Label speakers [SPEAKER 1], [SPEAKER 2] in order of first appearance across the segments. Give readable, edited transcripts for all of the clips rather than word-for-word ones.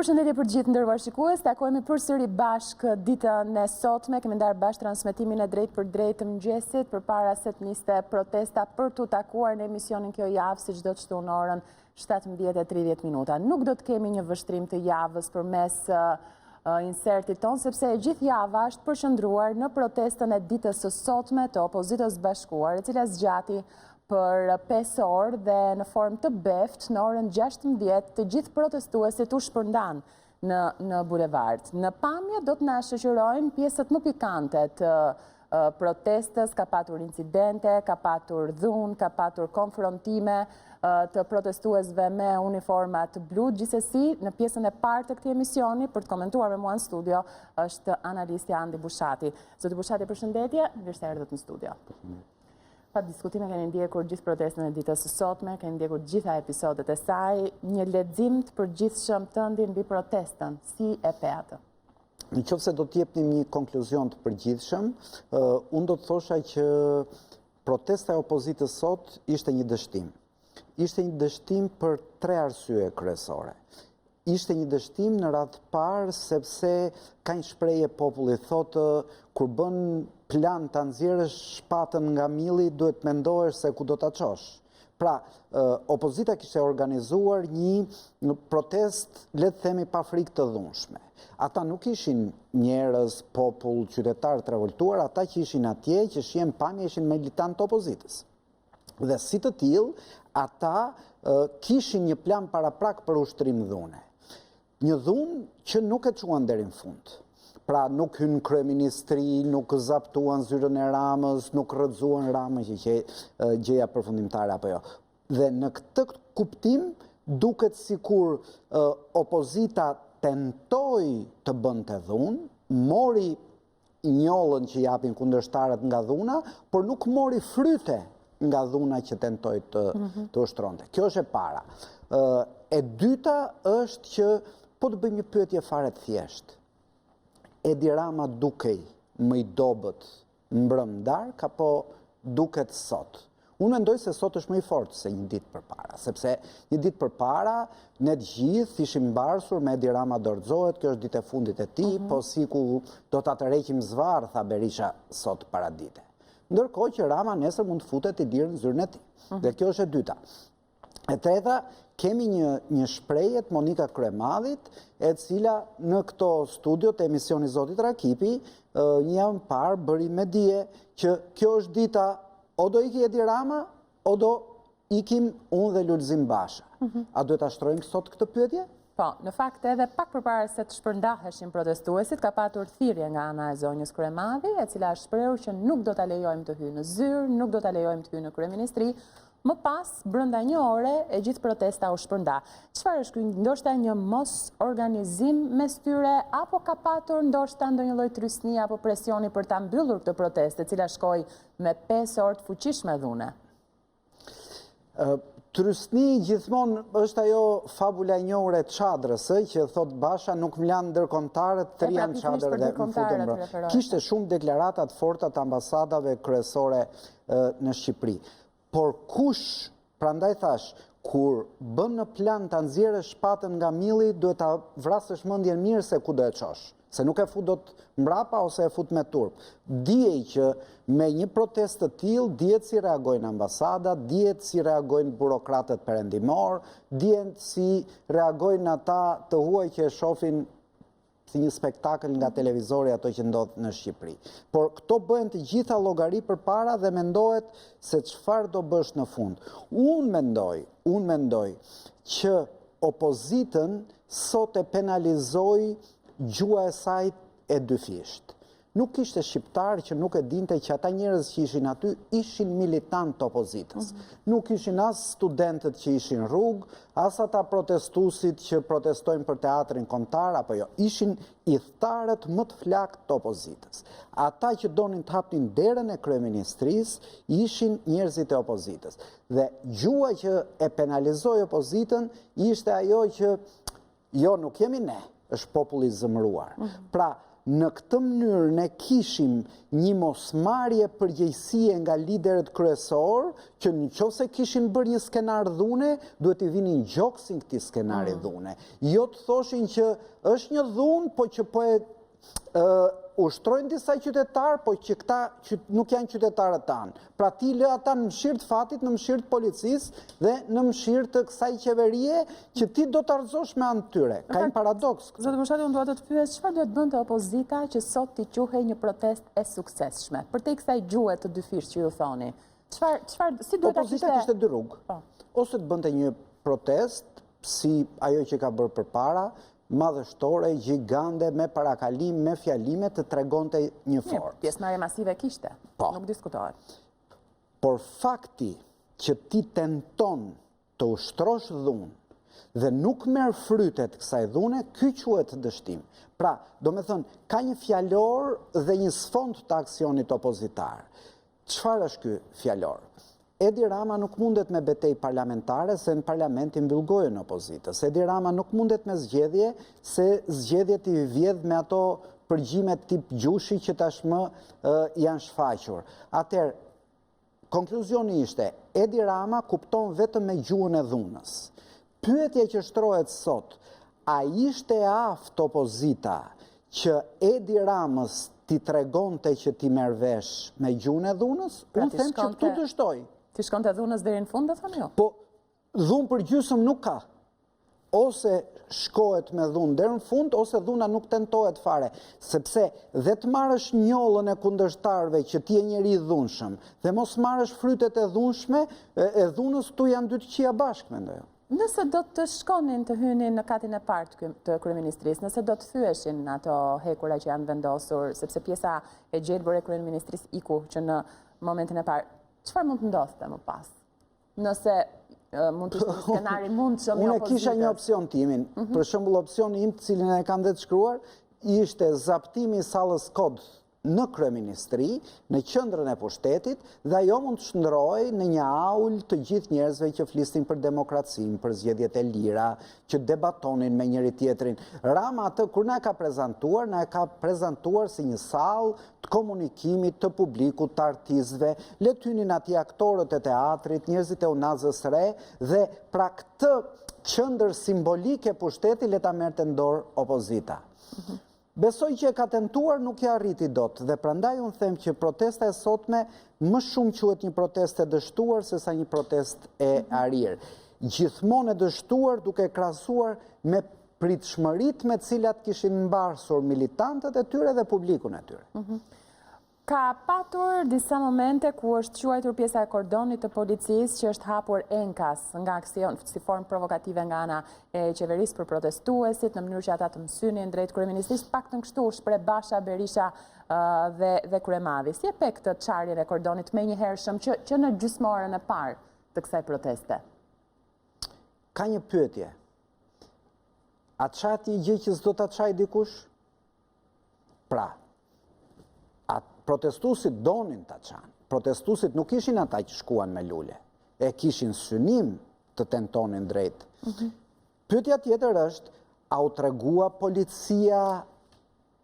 [SPEAKER 1] Përshëndetje për gjithë nderuar shikues, takohemi përsëri bashkë ditën e sotme, kemi ndarë bashkë transmetimin e drejt për drejt të mëngjesit, përpara se të niste protesta për t'u takuar në emisionin Kjo Javë, si çdo çtu në orën 17:30 minuta. Nuk do të kemi një vështrim të javës përmes insertit ton, sepse e gjithë java është përqendruar në protestën e ditës së sotme të opozitës bashkuar, e cila zgjati për 5 orë dhe në formë të beft në orën 16 të gjithë protestuesit u shpërndan në bulevard. Në pamje do të na shoqërojnë pjesët më pikante të protestës, ka patur incidente, ka patur dhunë, ka patur konfrontime të protestuesve me uniformat blu. Gjithsesi, në pjesën e parë të këtij emisioni, për të komentuar me mua në studio, është Analisti Andi Bushati. Zoti Bushati, përshëndetje, mirë se erdhët në studio. Pa diskutime keni ndjekur gjithë protestën e ditës së sotme, keni ndjekur gjitha episodet e saj, një lexim të përgjithshëm tënd mbi protestën, si e pe atë?
[SPEAKER 2] Nëse do të jepnim një konkluzion të përgjithshëm, unë do të thosha që protesta e opozitës sot ishte një dështim. Ishte një dështim për 3 arsye kryesore. Ishte një dështim në radhë parë sepse ka një shprehje populli thotë kur bën plan ta nxjerrësh shpatën nga milli duhet mendohesh se ku do ta çosh. Pra, opozita kishte organizuar një protestë, le të themi pa frikë të dhunshme. Ata nuk ishin njerëz, popull, qytetar të revoltuar, ata që ishin atje, që shihen pamje, ishin militantë të opozitës. Dhe si të tillë, ata kishin një plan paraprak për ushtrim dhune. Një dhunë që nuk e çuan deri në fund. Pra nuk hyn kryeministri, nuk zaptuan zyrën e Ramës, nuk rrëzuan Ramën që gjëja përfundimtare apo jo. Dhe në këtë kuptim duket sikur opozita tentoi të bënte dhunë, mori njollën që japin kundërshtarët nga dhuna, por nuk mori fryte nga dhuna që tentoi të ushtronte. Kjo është e para. E dyta është që po të bëjmë një pyetje fare të thjeshtë. Edi Rama dukej më i dobët mbrëm darkë apo duket sot? Unë mendoj se sot është më i fortë se një ditë përpara, sepse një ditë përpara ne të gjithë ishim mbarsur me Edi Rama dorëzohet, kjo është ditë e fundit e tij, po siku do ta tërheqim zvarr, tha Berisha sot paradite. Ndërkohë që Rama nesër mund të futet i dirë në zyrën e tij. Dhe kjo është e dyta. E treta, kemi një shprehje të Monika Kryemadhit, e cila në këto studio të emisioni Zotit Rakipi, një javë parë bëri me dije që kjo është dita o do iki Edi Rama, o do ikim unë dhe Lulzim Basha. A duhet ta shtrojmë sot këtë pyetje?
[SPEAKER 1] Po, në fakt edhe pak përpara se të shpërndaheshin protestuesit, ka patur thirrje nga ana e zonjës Kryemadhi, e cila është shprehur që nuk do ta lejojmë të hyjë në zyrë, nuk do ta lejojmë të hyjë në kryeministri. Më pas, brenda një ore, e gjithë protesta u shpërnda. Çfarë është ky, ndoshta një mos organizim mes tyre, apo ka patur ndoshta ndonjë lloj trysnie apo presioni për ta mbyllur këtë protestë, e cila shkoi me 5 orë të fuqishme dhune?
[SPEAKER 2] Trysni gjithmonë është ajo fabula e njohur e çadrës, që thot Basha nuk mlan ndërkombëtarët, 3 janë çadër dhe më futën mbrëm. Kishte shumë deklarata të forta të ambasadave kryesore në Shqipëri. Por kush, prandaj thash, kur bën në plan ta nxjerrësh shpatën nga milli, duhet ta vrasësh mendjen mirë se ku do e çosh. Se nuk e fut dot mbrapa ose e fut me turp. Dijej që me një protestë të tillë dihet si reagojnë ambasadat, dihet si reagojnë burokratët perëndimor, dihet si reagojnë ata të huaj që e shohin si një spektakël nga televizori ato që ndodh në Shqipëri. Por këto bëhen të gjitha llogari përpara dhe mendohet se çfarë do bësh në fund. Unë mendoj që opozitën sot e penalizoi gjua e saj e dyfisht. Nuk ishte shqiptar që nuk e dinte që ata njerëz që ishin aty ishin militantë të opozitës. Nuk ishin as studentët që ishin rrugë, as ata protestuesit që protestojnë për teatrin kombëtar apo jo. Ishin idhtarët më të flakët të opozitës. Ata që donin të hapnin derën e kryeministrisë ishin njerëzit e opozitës. Dhe gjua që e penalizoi opozitën ishte ajo që jo nuk jemi ne, është populli i zemëruar. Pra në këtë mënyrë ne kishim një mosmarrje përgjegjësie nga liderët kryesor, që nëse kishin bërë një skenar dhune, duhet i vinin gjoksin këtij skenari dhune. Jo të thoshin që është një dhunë, po që po e ushtrojnë disa qytetarë, po që këta nuk janë qytetarët tanë. Pra ti lë ata në mëshirë të fatit, në mëshirë të policisë dhe në mëshirë të kësaj qeverie që ti do të arzosh me anë tyre. Ka një paradoks.
[SPEAKER 1] Zotë Bushati, unë duhet të pyes, çfarë duhet bënte opozita që sot t'i quhej një protestë e suksesshme? Për te kësaj gjuhe të dyfish që ju thoni. Si duhet ta
[SPEAKER 2] Opozita kishte dy rrugë. Ose të bënte një protestë si ajo që ka bërë përpara, madhështore, gjigande, me parakalim, me fjalime, të tregonte një forcë.
[SPEAKER 1] Pjesëmarrje masive kishte, nuk diskutohet.
[SPEAKER 2] Por fakti që ti tenton të ushtrosh dhunë dhe nuk merr frytet kësaj dhune, ky quhet dështim. Pra, do me thënë, ka një fjalor dhe një sfond të aksionit opozitar. Çfarë është ky fjalor? Edi Rama nuk mundet me betejë parlamentare se në parlament i mbyll gojën opozitës. Edi Rama nuk mundet me zgjedhje se zgjedhjet i vjedh me ato përgjime tip gjushi që tashmë janë shfaqur. Atëherë, konkluzioni ishte, Edi Rama kupton vetëm me gjuhën e dhunës. Pyetja që shtrohet sot, a ishte aftë opozita që Edi Ramës ti tregonte që ti merr vesh me gjuhën e dhunës? Unë them që këtu dështoi.
[SPEAKER 1] Ti shkon të dhunës deri në fund, dhe thonë jo?
[SPEAKER 2] Po, dhunë për gjysmë nuk ka. Ose shkohet me dhunë deri në fund, ose dhuna nuk tentohet fare. Sepse dhe të marrësh njollën e kundërshtarëve që ti je njeri i dhunshëm, dhe mos marrësh frytet e dhunshme, e dhunës tu janë dy të qija bashkë, mendoj.
[SPEAKER 1] Nëse do të shkonin të hynin në katin e parë të kryeministrisë, nëse do të thyeshin ato hekura që janë vendosur, sepse pjesa e gjelbër e kryeministrisë iku që në momentin e parë, çfarë mund të ndodhte më pas? Nëse mund të ishte një skenari mund që
[SPEAKER 2] Unë kisha një opcion timin. Për shembull, opsioni im, të cilin e kam dhe të shkruar, ishte zaptimi i sallës kod në kryeministri, në qendrën e pushtetit, dhe ajo mund të shndrohej në një aul të gjithë njerëzve që flisnin për demokracinë, për zgjedhjet e lira, që debatonin me njëri tjetrin. Rama atë kur na ka prezantuar si një sallë të komunikimit të publikut, të artistëve, le të hynin atje aktorët e teatrit, njerëzit e unazës re, dhe pra këtë qendër simbolike pushteti le ta merrte në dorë opozita. Besoj që e ka tentuar, nuk e arriti dot, dhe prandaj unë them që protesta e sotme më shumë quhet një protestë e dështuar sesa një protestë e arir. Gjithmonë e dështuar duke krahasuar me pritshmëritë me të cilat kishin mbarsur militantët e tyre dhe publikun e tyre.
[SPEAKER 1] Ka patur disa momente ku është quajtur pjesa e kordonit të policisë që është hapur enkas nga aksion si formë provokative nga ana e qeverisë për protestuesit në mënyrë që ata të mësynin drejt kryeministrisë, paktën kështu shpreh Basha, Berisha dhe Kryemadhi. Si e pe këtë çarjen e kordonit menjëhershëm që në gjysmorën e parë të kësaj proteste?
[SPEAKER 2] Ka një pyetje. A çat një gjë që s'do ta çaj dikush? Pra, protestuesit donin ta çanë. Protestuesit nuk ishin ata që shkuan me lule, e kishin synim të tentonin drejt. Pyetja tjetër është, a u tregua policia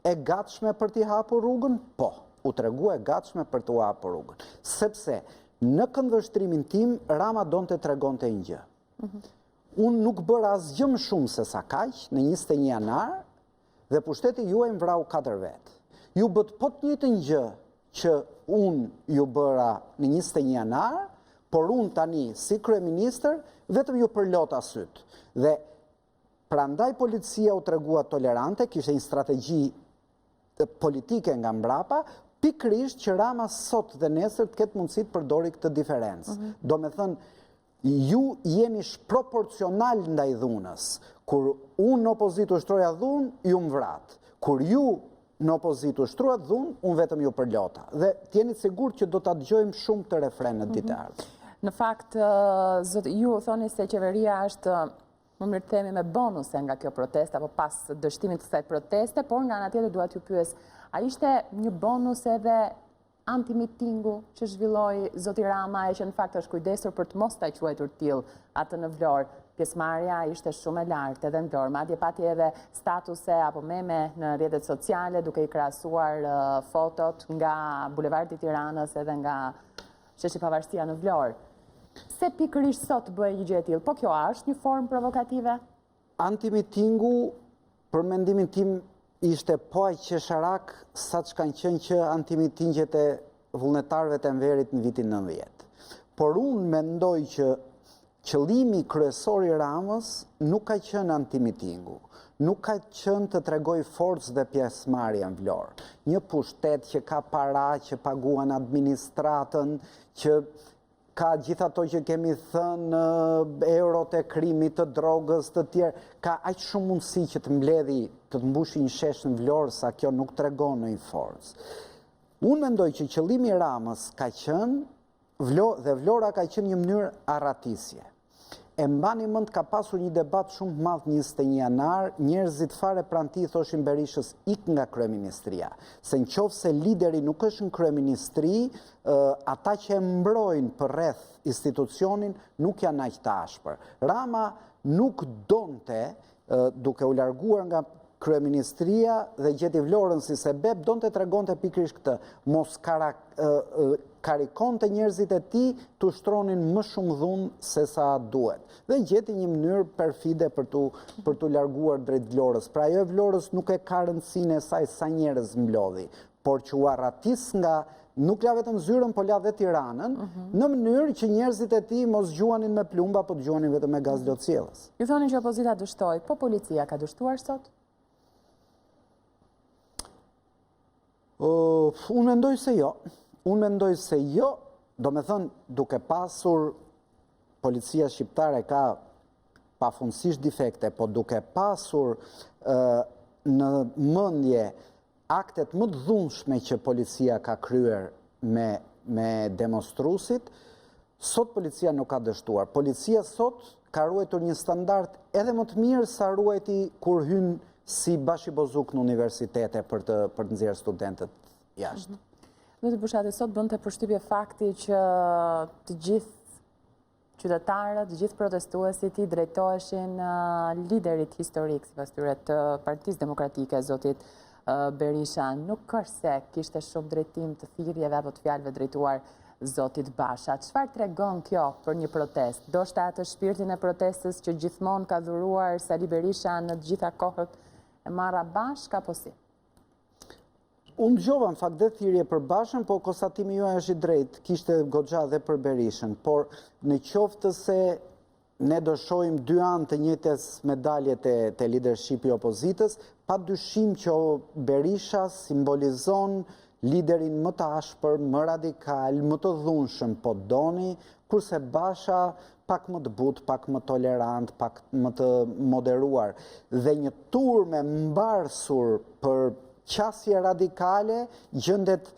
[SPEAKER 2] e gatshme për t'i hapur rrugën? Po, u tregua e gatshme për t'u hapur rrugën. Sepse në këndvështrimin tim, Rama donte tregonte një gjë. Unë nuk bëra asgjë më shumë se sa kaq në 21 janar dhe pushteti juaj më vrau 4 vetë. Ju bët po të njëjtën gjë që unë ju bëra në 21 janar, por unë tani si kryeministër vetëm ju përlota syt. Dhe prandaj policia u tregua tolerante, kishte një strategji politike nga mbrapa, pikërisht që Rama sot dhe nesër të ketë mundësi të përdori këtë diferencë. Do me thënë, ju jeni shproporcional ndaj dhunës. Kur unë në opozitë ushtroja dhunë, ju më vrat. Kur ju në opozitë ushtruat dhunë, unë vetëm ju përlota. Dhe t'jeni sigur që do t'a dëgjojmë shumë të refrenet ditë ardhme.
[SPEAKER 1] Në fakt, ju thoni se qeveria është, më mirë të themi, me bonuse nga kjo protesta, apo pas dështimit të kësaj proteste, por nga ana tjetër duhet ju pyes, a ishte një bonus edhe anti-mitingu që zhvilloi zoti Rama e që në fakt është kujdesur për të mos ta quajtur tillë atë në Vlorë? pjesëmarrja ishte shumë e lartë edhe në dorë, madje pati edhe statuse apo meme në rrjetet sociale duke i krahasuar fotot nga bulevardi i Tiranës edhe nga sheshi Pavarësia në Vlorë. Se pikërisht sot bëhet një gjë e tillë, po kjo është një formë provokative?
[SPEAKER 2] Antimitingu, për mendimin tim, ishte po aq qesharak sa që kanë qenë që antimitingjet e vullnetarëve të Enverit në vitin 90. Por unë mendoj që qëllimi kryesor i Ramës nuk ka qenë antimitingu, nuk ka qenë të tregoj forcë dhe pjesëmarrje në Vlorë. Një pushtet që ka para, që paguan administratën, që ka gjithë ato që kemi thënë, eurot e krimit, të drogës, të tjerë, ka aq shumë mundësi që të mbledhi, të mbushi një shesh në Vlorë, sa kjo nuk tregon në një forcë. Unë mendoj që qëllimi i Ramës ka qenë, dhe Vlora ka qenë një mënyrë arratisje. E mbani mend ka pasur një debat shumë madh 21 janar, njerëzit fare pranë tij thoshin Berishës ik nga kryeministria, se nëse lideri nuk është në kryeministri, ata që e mbrojnë për rreth institucionin nuk janë aq të ashpër. Rama nuk donte, duke u larguar nga kryeministria dhe gjeti Vlorën si sebeb, donte tregonte pikërisht këtë, mos karikonte njerëzit e tij të ushtronin më shumë dhunë se sa duhet. Dhe gjeti një mënyrë perfide për tu larguar drejt Vlorës. Pra ajo e Vlorës nuk e ka rëndësinë e saj sa njerëz mblodhi, por që u arratis nga nuk la vetëm zyrën, po la dhe Tiranën, në mënyrë që njerëzit e tij mos gjuanin me plumba, po gjuanin vetëm me gaz lotësiellës.
[SPEAKER 1] Ju thoni që opozita dështoi, po policia ka dështuar sot?
[SPEAKER 2] Unë mendoj se jo. Unë mendoj se jo, do me thënë, duke pasur policia shqiptare ka pafundësisht defekte, po duke pasur në mendje aktet më të dhunshme që policia ka kryer me demonstruesit, sot policia nuk ka dështuar. Policia sot ka ruajtur një standard edhe më të mirë sa ruajti kur hyn si bashkibozuk në universitete për të nxjerrë studentët jashtë.
[SPEAKER 1] Edi Bushati, sot bënte përshtypje fakti që të gjithë qytetarët, të gjithë protestuesit i drejtoheshin liderit historik, sipas tyre, të Partisë Demokratike, zotit Berisha. Nuk është se kishte shumë drejtim të thirrjeve apo të fjalëve drejtuar zotit Basha. Çfarë tregon kjo për një protestë? Ndoshta atë shpirtin e protestës që gjithmonë ka dhuruar Sali Berisha në të gjitha kohët e marra bashkë apo si?
[SPEAKER 2] Unë dëgjova në fakt dhe thirrje për Bashën, po konstatimi juaj është i drejtë, kishte goxha dhe për Berishën, por në qoftë se ne do shohim dy anë të njëjtës medalje të leadershipi opozitës, pa dyshim që Berisha simbolizon liderin më të ashpër, më radikal, më të dhunshëm, po doni, kurse Basha pak më të butë, pak më tolerant, pak më të moderuar. Dhe një turme mbarsur për qasje radikale gjendet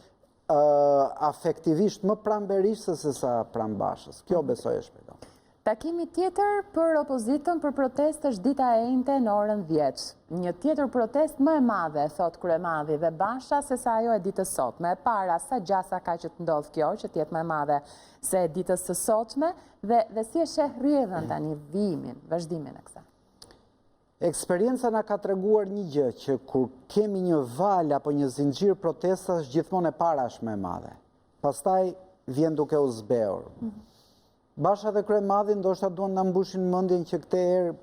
[SPEAKER 2] afektivisht më pranë Berishës se sa pranë Bashës. Kjo besoj e shpjegon.
[SPEAKER 1] Takimi tjetër për opozitën për protestë është dita e njëjtë në orën 10. Një tjetër protestë më e madhe, thot kryemadhi dhe Basha, se sa ajo e ditës sotme. E para, sa gjasa ka që të ndodh kjo, që tjetë më e madhe se e ditës së sotme, dhe si e sheh rrjedhën tani vazhdimin e kësaj.
[SPEAKER 2] Eksperienca na ka treguar një gjë, që kur kemi një val apo një zinxhir protestash, gjithmonë e para është më e madhe. Pastaj vjen duke u zbehur. Basha dhe kryemadhi ndoshta duan na mbushin mendjen që këtë herë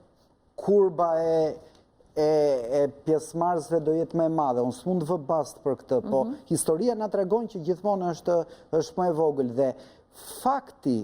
[SPEAKER 2] kurba e pjesëmarrësve do jetë më e madhe. Unë s'mund të vë bast për këtë, po historia na tregon që gjithmonë është më e vogël dhe fakti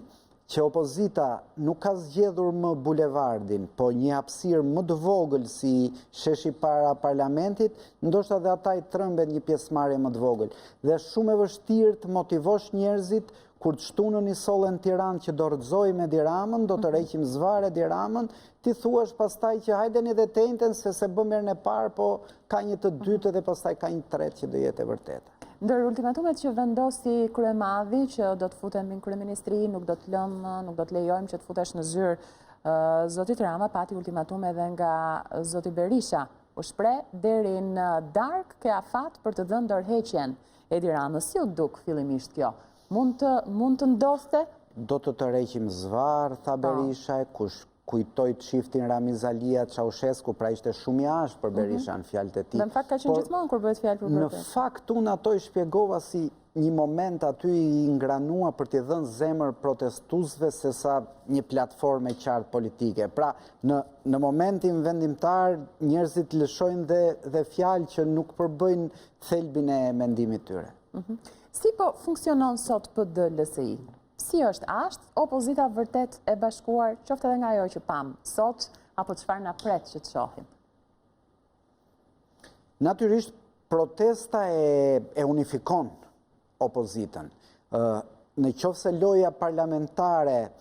[SPEAKER 2] që opozita nuk ka zgjedhur më bulevardin, po një hapësirë më të vogël si sheshi para parlamentit, ndoshta dhe ata i trëmbet një pjesëmarrje më të vogël. Dhe shumë e vështirë të motivosh njerëzit kur të shtunën i sollën Tiranë që do rrëzoj me Edi Ramën, do të reqim zvarë Edi Ramën, ti thuash pastaj që hajdeni dhe tenten se bëm herën e parë, po ka një të dytë dhe pastaj ka një tretë që do jetë e vërtetë.
[SPEAKER 1] Ndër ultimatumet që vendosi kryemadhi që do të futen në kryeministri, nuk do të lejojmë që të futesh në zyrë zotit Rama, pati ultimatume edhe nga zoti Berisha. U shpreh deri në darkë ke afat për të dhënë ndërheqjen Edi Ramës. Si u duk fillimisht kjo? Mund të ndodhte?
[SPEAKER 2] Do të tërheqim zvarë, tha Berisha, kush kujtoj çiftin Ramizalia Ceaușescu, pra ishte shumë i ashtë për Berisha në fjalët e tij.
[SPEAKER 1] Dhe në fakt ka qenë gjithmonë kur bëhet fjalë për protestë.
[SPEAKER 2] Në fakt unë ato i shpjegova si një moment aty i ngranua për t'i dhënë zemër protestuesve se sa një platformë e qartë politike. Pra, në momentin vendimtar, njerëzit lëshojnë dhe fjalë që nuk përbëjnë thelbin e mendimit tyre.
[SPEAKER 1] Si po funksionon sot PD-LSI? Si është opozita vërtet e bashkuar, qoftë edhe nga ajo që pam sot, apo çfarë na pret që të shohim?
[SPEAKER 2] Natyrisht, protesta e unifikon opozitën. Në qoftë se loja parlamentare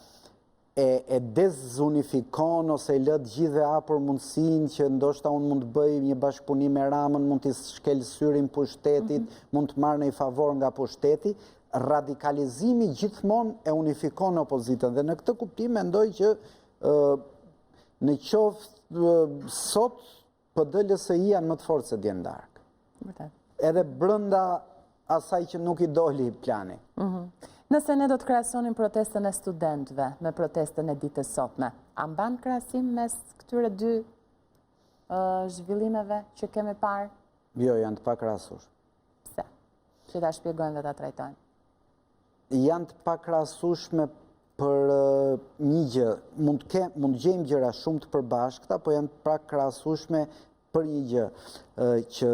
[SPEAKER 2] e dezunifikon ose i lë të gjithë dhe hapur mundësinë që ndoshta unë mund të bëj një bashkëpunim me Ramën, mund të shkel syrin pushtetit, mund të marrë një favor nga pushteti, radikalizimi gjithmonë e unifikon opozitën. Dhe në këtë kuptim mendoj që në qoftë sot PD-LSI janë më të fortë se dje ndark. Edhe brenda asaj që nuk i doli plani.
[SPEAKER 1] Nëse ne do të krahasonim protestën e studentëve me protestën e ditës sotme, a mban krahasim mes këtyre dy zhvillimeve që kemi parë?
[SPEAKER 2] Jo, janë të pakrahasueshme.
[SPEAKER 1] Pse? Që ta shpjegojmë dhe ta trajtojmë.
[SPEAKER 2] Janë të pakrahasueshme për një gjë. Mund gjejmë gjëra shumë të përbashkëta, po janë të pakrahasueshme për një gjë, që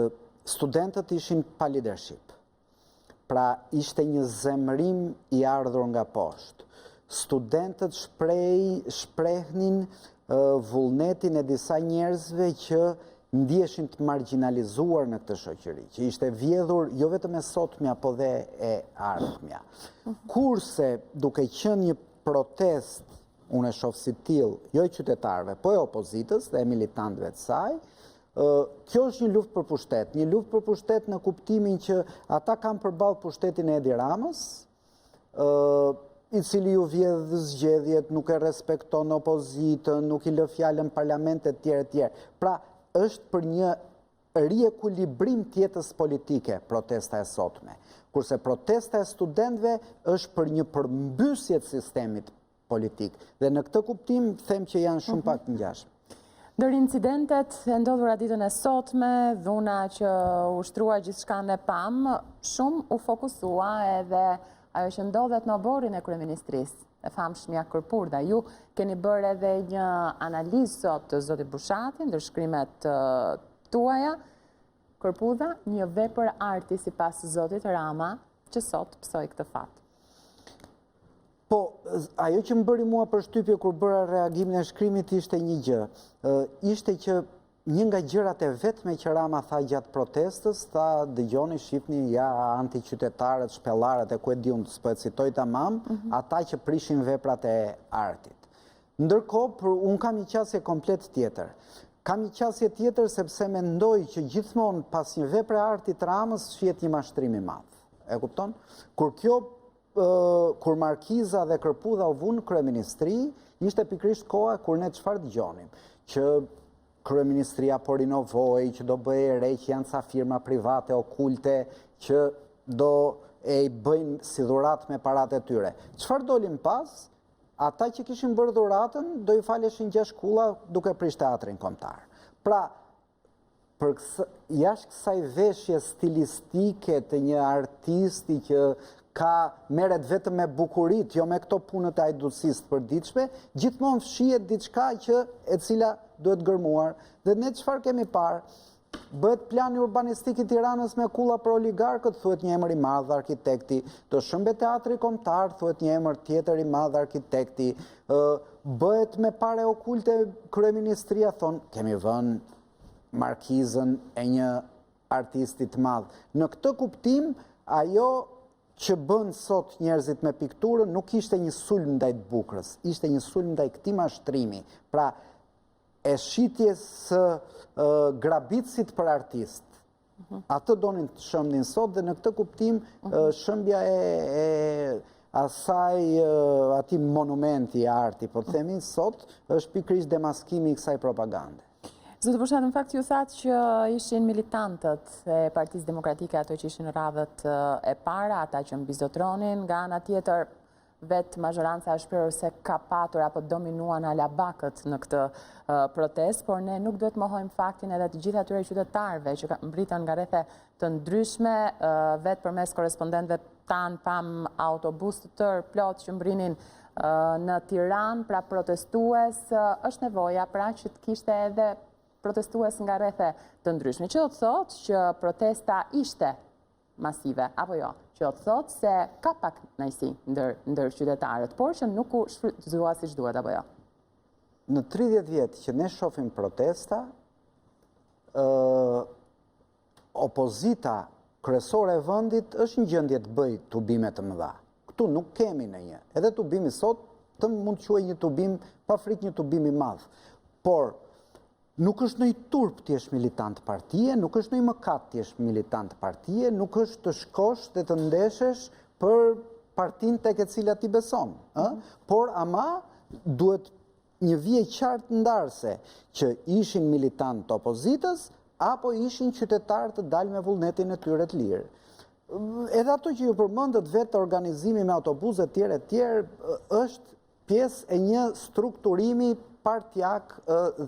[SPEAKER 2] studentët ishin pa leadership. Pra ishte një zemërim i ardhur nga poshtë. Studentët shprehnin vullnetin e disa njerëzve që ndiheshin të marginalizuar në këtë shoqëri, që ishte vjedhur jo vetëm e sotmja, po dhe e ardhmja. Kurse duke qenë një protest, unë e shoh si tillë, jo e qytetarëve, po e opozitës dhe e militantëve të saj, kjo është një luftë për pushtet në kuptimin që ata kanë përballë pushtetin e Edi Ramës, i cili ju vjedh zgjedhjet, nuk e respekton opozitën, nuk i lë fjalën parlament e tjerë. Pra, është për një riekuilibrim të jetës politike protesta e sotme. Kurse protesta e studentëve është për një përmbysje të sistemit politik. Dhe në këtë kuptim them që janë shumë pak të ngjashme.
[SPEAKER 1] Ndër incidentet e ndodhura ditën e sotme, dhuna që ushtrua gjithçka ne pam, shumë u fokusua edhe ajo që ndodhet në oborrin e kryeministrisë, e famshmja Kërpurda. Ju keni bërë edhe një analizë sot të zotit Bushati, ndër shkrimet tuaja. Kërpurda, një vepër arti sipas zotit Rama, që sot psoi këtë fat.
[SPEAKER 2] Po, ajo që më bëri mua përshtypje kur bëra reagimin e shkrimit ishte një gjë. Ishte që një nga gjërat e vetme që Rama tha gjatë protestës, tha dëgjoni, shifni, ja antiqytetarët, shpellarët e ku e di unë, s'po e citoj tamam, ata që prishin veprat e artit. Ndërkohë, unë kam një qasje komplet tjetër. Kam një qasje tjetër sepse mendoj që gjithmonë pas një vepre artit Ramës shihet një mashtrim i madh. E kupton? Kur Markiza dhe Kërpudha u vunë kryeministri, ishte pikërisht koha kur ne çfarë dëgjonim, që kryeministria po rinovoi, që do bëjë re, që janë ca firma private okulte që do e i bëjnë si dhuratë me paratë e tyre. Çfarë dolim pas? Ata që kishin bërë dhuratën do i faleshin 6 kulla duke prish teatrin kombëtar. Pra, jashtë kësaj veshje stilistike të një artisti që merret vetëm me bukurit, jo me këto punët e ajdutësisë të përditshme, gjithmonë fshihet diçka e cila duhet gërmuar. Dhe ne çfarë kemi parë? Bëhet plani urbanistik i Tiranës me kulla për oligarkët, thuhet një emër i madh arkitekti. Do shëmbet teatri kombëtar, thuhet një emër tjetër i madh arkitekti. Bëhet me pare okulte kryeministria, thon kemi vënë markizën e një artisti të madh. Në këtë kuptim, ajo që bën sot njerëzit me pikturën nuk ishte një sulm ndaj të bukurës, ishte një sulm ndaj këtij mashtrimi. Pra, e shitjes së grabitësit për artist. Atë donin të shëmbnin sot dhe në këtë kuptim shëmbja e atij monumenti i arti, po të themi sot, është pikërisht demaskimi i kësaj propagande.
[SPEAKER 1] Zotë Bushati, në fakt ju thatë që ishin militantët e Partisë Demokratike, ato që ishin radhët e para, ata që mbizotronin, nga ana tjetër vetë majoranca është shprehur se ka patur apo dominuan alabakët në këtë protestë, por ne nuk duhet mohojmë faktin edhe të gjithë atyre qytetarëve që mbritën nga rrethe të ndryshme, vetë përmes korespondentëve tan pam autobus të tërë plot që mbrinin në Tiranë, pra protestues, është nevoja pra që të kishte edhe protestues nga rrethe të ndryshme. Që do të thotë që protesta ishte masive, apo jo? Që do të thotë se ka pak najsi ndër qytetarët, por që nuk u shfrytëzua siç duhet, apo jo?
[SPEAKER 2] Në 30 vjetë që ne shohim protesta, opozita kryesore e vendit është në gjendje të bëjë tubime të mëdha. Këtu nuk kemi ndonjë. Edhe tubimi sot të mund të quajë një tubim pa frikë, një tubim i madh. Por nuk është ndonjë turp të jesh militant partije, nuk është ndonjë mëkat të jesh militant partije, nuk është të shkosh dhe të ndeshesh për partinë tek e cila ti beson, por ama duhet një vije qartë ndarse që ishin militant të opozitës apo ishin qytetarë të dalë me vullnetin e tyre të lirë. Edhe ato që ju përmendët vetë organizimi me autobuse tjere është pjesë e një strukturimi partjak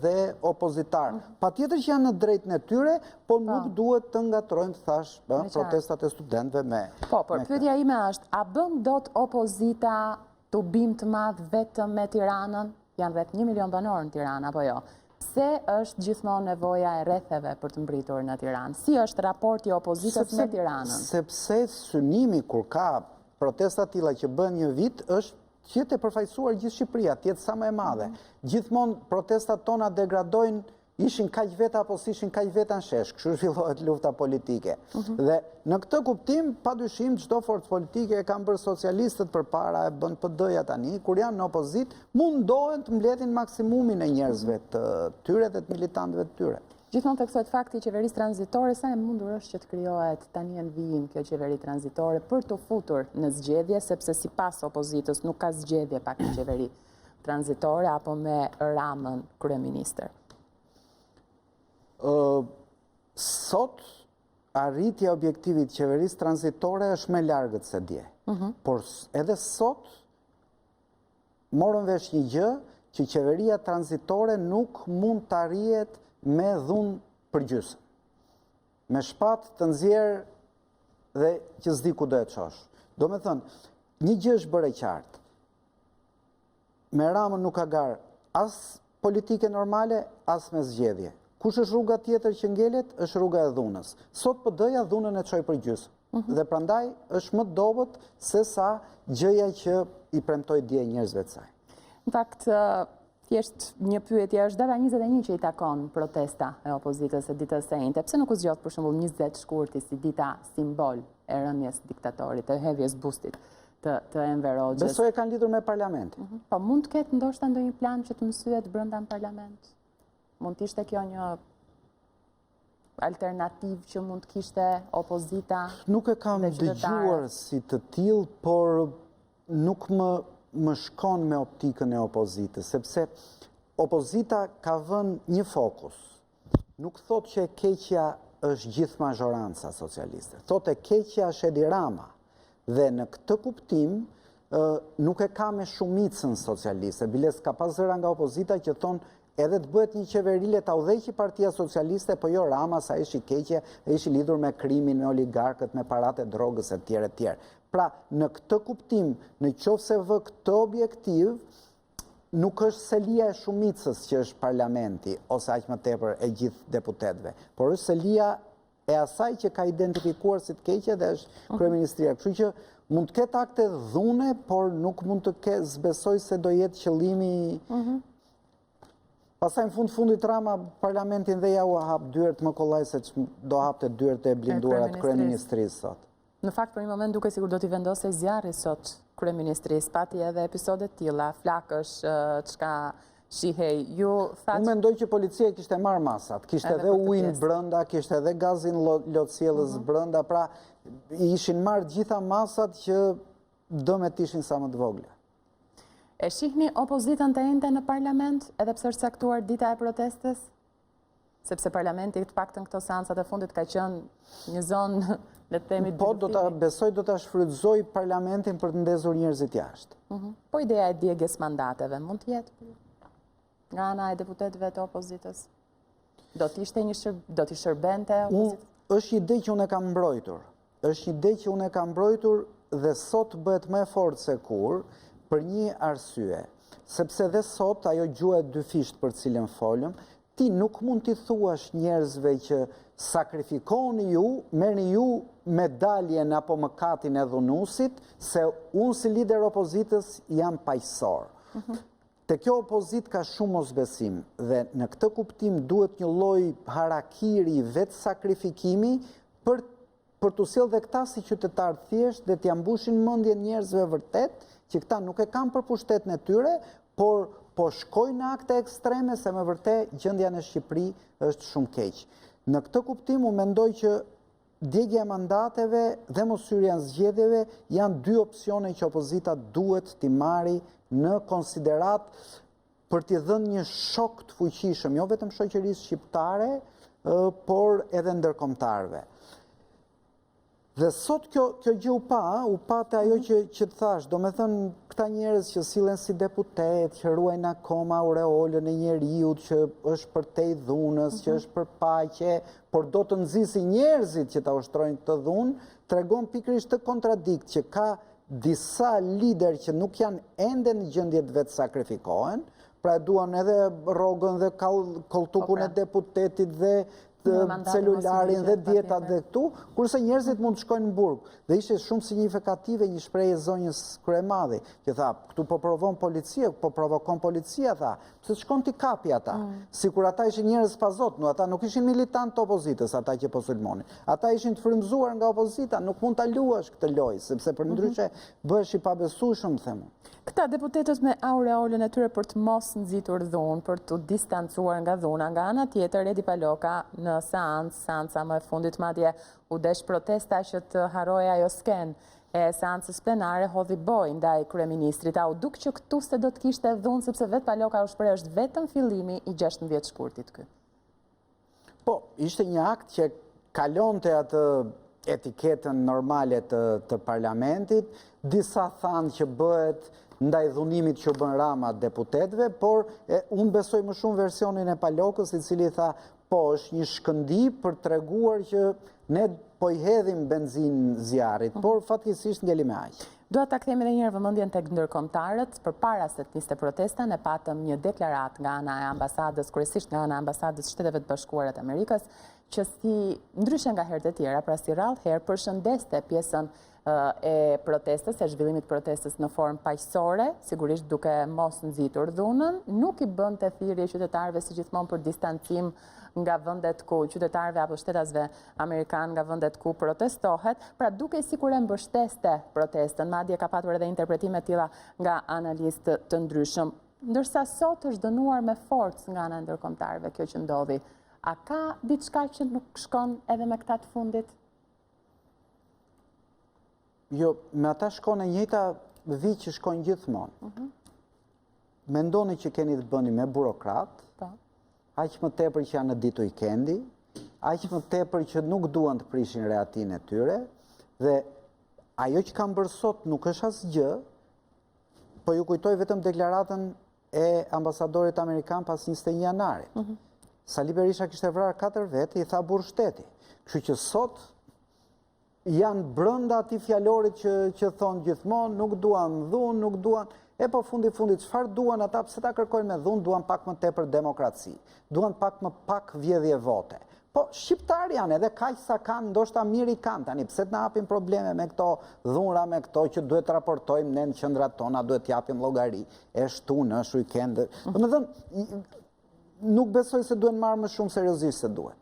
[SPEAKER 2] dhe opozitar. Patjetër që janë në drejtën e tyre, por nuk duhet të ngatrojmë thash protestat e studentëve me.
[SPEAKER 1] Po, por pyetja ime është, a bën dot opozita tubim të madh vetëm me Tiranën? Janë rreth 1 milion banor në Tiranë, apo jo? Pse është gjithmonë nevoja e rretheve për të mbritur në Tiranë? Si është raporti i opozitës me Tiranën?
[SPEAKER 2] Sepse synimi kur ka protesta të tilla që bën një vit është që të përfaqësuar gjithë Shqipëria, të jetë sa më e madhe. Gjithmonë protestat tona degradojnë, ishin kaq veta apo si ishin kaq veta në shesh, kështu zhvillohet lufta politike. Dhe në këtë kuptim, padyshim çdo forcë politike e kanë bërë socialistët përpara, e bën PD-ja tani, kur janë në opozitë, mundohen të mbledhin maksimumin e njerëzve të tyre dhe të militantëve të tyre.
[SPEAKER 1] Gjithmonë theksohet fakti i qeverisë tranzitore, sa e mundur është që të krijohet tani në vijim kjo qeveri tranzitore për të futur në zgjedhje, sepse sipas opozitës nuk ka zgjedhje pak në qeveri tranzitore apo me Ramën kryeministër.
[SPEAKER 2] Sot arritja objektivit qeverisë tranzitore është më largët se dje. Por edhe sot morën vesh një gjë që qeveria tranzitore nuk mund të arrihet me dhunë përgjysmë. Me shpatë të nxjerrë dhe që s'di ku do e çosh. Do me thënë, një gjë është bërë e qartë. Me Ramën nuk ka garë as politike normale, as me zgjedhje. Kush është rruga tjetër që ngelet, është rruga e dhunës. Sot PD-ja dhunën e çoi përgjysmë. Dhe prandaj është më dobët se sa gjëja që i premtoi dje njerëzve të saj.
[SPEAKER 1] Në fakt, thjesht një pyetje, është data 21 që i takon protesta e opozitës e ditës së njëjtë. Pse nuk u zgjodh për shembull 20 shkurti si dita simbol e rënies diktatorit, e hedhjes bustit të Enver Hoxhës?
[SPEAKER 2] Besoj e kanë lidhur me parlamentin.
[SPEAKER 1] Po mund të ketë ndoshta ndonjë plan që të mësyhet brenda në parlament? Mund të ishte kjo një alternativë që mund të kishte opozita?
[SPEAKER 2] Nuk e kam dëgjuar si të tillë, por nuk më shkon me optikën e opozitës, sepse opozita ka vënë një fokus. Nuk thot që e keqja është gjithë majoranca socialiste. Thot e keqja është Edi Rama. Dhe në këtë kuptim nuk e ka me shumicën socialiste. Biles ka pas zëra nga opozita që thonë edhe të bëhet një qeverile të udhëheqi Partia Socialiste, po jo Rama, sa ishi keqe, e ishi lidhur me krimin, me oligarkët, me paratë e drogës e tjerë e tjerë. Pra, në këtë kuptim, në qoftë se vë këtë objektiv, nuk është selia e shumicës që është parlamenti, ose aq më tepër e gjithë deputetëve, por është selia e asaj që ka identifikuar si të keqe dhe është kryeministria. Kështu që mund të ketë akte dhune, por nuk mund të ketë, zbesoj se do jetë qëllimi. Pastaj në fundit Rama parlamentin dhe ja u hap dyert më kollaj se do hapte dyert e blinduara të kryeministrisë sot.
[SPEAKER 1] Në fakt për një moment duke sigur do t'i vendosej zjarri sot kryeministrisë, pati edhe episode të tilla, flakësh, çka shihej. Unë mendoj që policia kishte marrë masat, kishte edhe ujin brenda, kishte edhe gazin lotësjellës brenda, pra ishin marrë gjitha masat që dëmet ishin sa më të vogla. E shihni opozitën të ende në parlament, edhe pse është caktuar dita e protestës? Sepse parlamenti të paktën këto seancat e fundit ka qenë një zonë Le të themi
[SPEAKER 2] Po, do ta shfrytëzoj parlamentin për të ndezur njerëzit jashtë.
[SPEAKER 1] Po ideja e djegjes mandateve mund të jetë nga ana e deputetëve të opozitës? Do t'i shërbente opozitës?
[SPEAKER 2] Është një ide që unë e kam mbrojtur. Është një ide që unë e kam mbrojtur dhe sot bëhet më e fortë se kur për një arsye. Sepse dhe sot ajo gjuha e dyfisht për cilën folëm, ti nuk mund t'i thuash njerëzve që sakrifikoni ju, merrni ju medaljen apo mëkatin e dhunusit, se unë si lider opozitës jam paqësor. Te kjo opozit ka shumë mosbesim dhe në këtë kuptim duhet një lloj harakiri, vetë sakrifikimi për t'u sjellë dhe këta si qytetarë thjesht dhe t'ia mbushin mendjen njerëzve vërtet që këta nuk e kanë për pushtetën e tyre, por po shkojnë në akte ekstreme se me vërtet gjendja në Shqipëri është shumë keq. Në këtë kuptim unë mendoj që djegja e mandateve dhe mos hyrja në zgjedhjeve janë dy opsione që opozita duhet t'i marrë në konsiderat për t'i dhënë një shok të fuqishëm, jo vetëm shoqërisë shqiptare, por edhe ndërkombëtarëve. Dhe sot kjo gjë u pa te ajo që të thash, do me thënë këta njerëz që sillen si deputet, që ruajnë akoma aureolën e njeriut, që është për te i dhunës, që është për paqe, por do të nxisi njerëzit që ta ushtrojnë këtë dhunë, tregon pikërisht të kontradikt që ka disa lider që nuk janë ende në gjendje të vetë sakrifikohen, pra e duan edhe rrogën dhe koltukun e deputetit dhe celularin dhe dietat dhe këtu, kurse njerëzit mund të shkojnë në burg. Dhe ishte shumë signifikative një shprehje e zonjës kryemadhi, që tha, këtu po provokon policia, tha, pse shkon t'i kapi ata. Sikur ata ishin njerëz pa zot, ata nuk ishin militant të opozitës, ata që po sulmonin. Ata ishin të frymzuar nga opozita, nuk mund ta luash këtë lojë, sepse përndryshe bëhesh i pabesueshëm, them unë.
[SPEAKER 1] Këta deputetët me aureolën e tyre për të mos nxitur dhunë, për të distancuar nga dhuna, nga ana tjetër Edi Paloka në seanca më e fundit madje u desh protesta që të harroja ajo sken e seancës plenare hodhi boj ndaj kryeministrit. A u duk që këtu se do të kishte dhunë, sepse vetë Paloka u shpreh është vetëm fillimi i 16 shkurtit ky?
[SPEAKER 2] Po, ishte një akt që kalonte atë etiketën normale të parlamentit, disa thanë që bëhet ndaj dhunimit që bën Rama deputetëve, por unë besoj më shumë versionin e Palokës, i cili tha, po është një shkëndi për treguar që ne po i hedhim benzin zjarrit, por fatkeqësisht ngeli me aq.
[SPEAKER 1] Dua ta kthejmë edhe një herë vëmendjen tek ndërkombëtarët. Përpara se të niste protesta, ne patëm një deklaratë nga ana e ambasadës, kryesisht nga ana e ambasadës Shteteve të Bashkuara të Amerikës, që si ndryshe nga herët e tjera, pra si rrallë herë përshëndeste pjesën e protestës, e zhvillimit protestës në formë paqësore, sigurisht duke mos nxitur dhunën, nuk i bënte thirrje qytetarëve si gjithmonë për distancim nga vendet ku qytetarëve apo shtetasve amerikanë nga vendet ku protestohet, pra duke sikur e mbështeste protestën, madje ka patur edhe interpretime të tilla nga analistë të ndryshëm. Ndërsa sot është dënuar me forcë nga ana e ndërkombëtarëve kjo që ndodhi. A ka diçka që nuk shkon edhe me këta të fundit?
[SPEAKER 2] Jo, me ata shkon e njëjta vi që shkon gjithmonë. Mendoni që keni të bëni me burokrat, aq më tepër që janë në ditë weekendi, aq më tepër që nuk duan të prishin reatin e tyre, dhe ajo që kanë bërë sot nuk është asgjë, po ju kujtoj vetëm deklaratën e ambasadorit amerikan pas 21 janarit. Sali Berisha kishte vrarë 4 vete, i tha burr shteti. Kështu që sot janë brenda atij fjalorit që thonë gjithmonë, nuk duan dhunë, nuk duan. E po fundit, çfarë duan ata, pse ta kërkojnë me dhunë, duan pak më tepër demokraci, duan pak vjedhje vote. Po shqiptar janë, edhe kaq sa kanë, ndoshta mirë i kanë tani, pse të na hapin probleme me këto dhunra, me këto që duhet të raportojmë ne në qendrat tona, duhet të japim llogari, është tunë, është weekend. Domethënë, nuk besoj se duhen marrë më shumë seriozisht se duhet.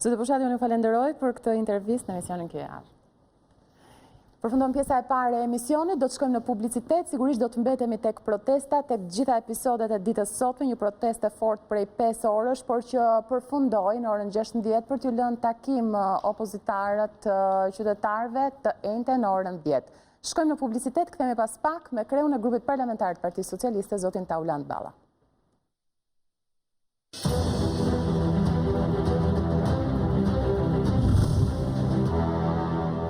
[SPEAKER 1] Zoti Bushati, unë ju falenderoj për këtë intervistë në emisionin Kjo Javë. Përfundon pjesa e parë e emisionit, do të shkojmë në publicitet, sigurisht do të mbetemi tek protesta, tek gjitha episodet e ditës sotme, një protestë e fortë prej 5 orësh, por që përfundoi në orën 16 për t'ju lënë takim opozitarët qytetarëve të enjte në orën 10. Shkojmë në publicitet, kthehemi pas pak me kreun e grupit parlamentar të Partisë Socialiste, zotin Taulant Balla.